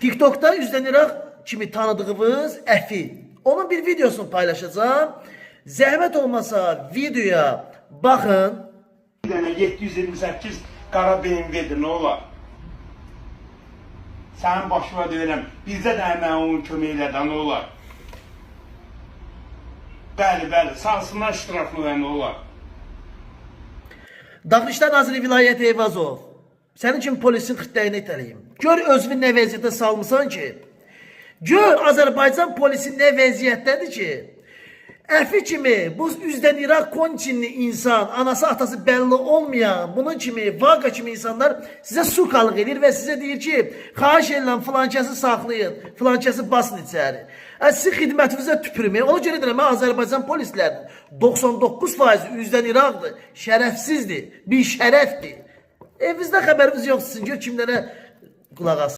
TikTok'da üzdən İraq kimi tanıdığımız Əfi. Onun bir videosunu paylaşacağım. Zəhmət olmasa videoya baxın. Bir dənə 728 qara BMW-dir, nə olar? Sənin başına deyirəm, bizdə də həmən onun kömək elədən, nə olar? Bəli, salsınlar iştiraklı və nə olar? Daxili İşlər Naziri Vilayət Eyvazov, sənin kimi polisin xırtləyini itələyim. Gör özünü nə vəziyyətə salmısan ki, gör Azərbaycan polisi nə vəziyyətdədir ki, Əfi kimi bu üzdən İraq konçinli insan, anası atası bəlli olmayan, bunun kimi, Vaqa kimi insanlar sizə sukalıq edir və sizə deyir ki, xahiş edirəm filankəsi saxlayın, filankəsi basın içəri. Sizin xidmətinizə tüpürmək. Ona görə deyirəm, Azərbaycan polislərinin 99% üzdən İraqdır, şərəfsizdir, bir şərəfdir. Evinizdə xəbəriniz yoxdur, gör kimlərə qulaq asın.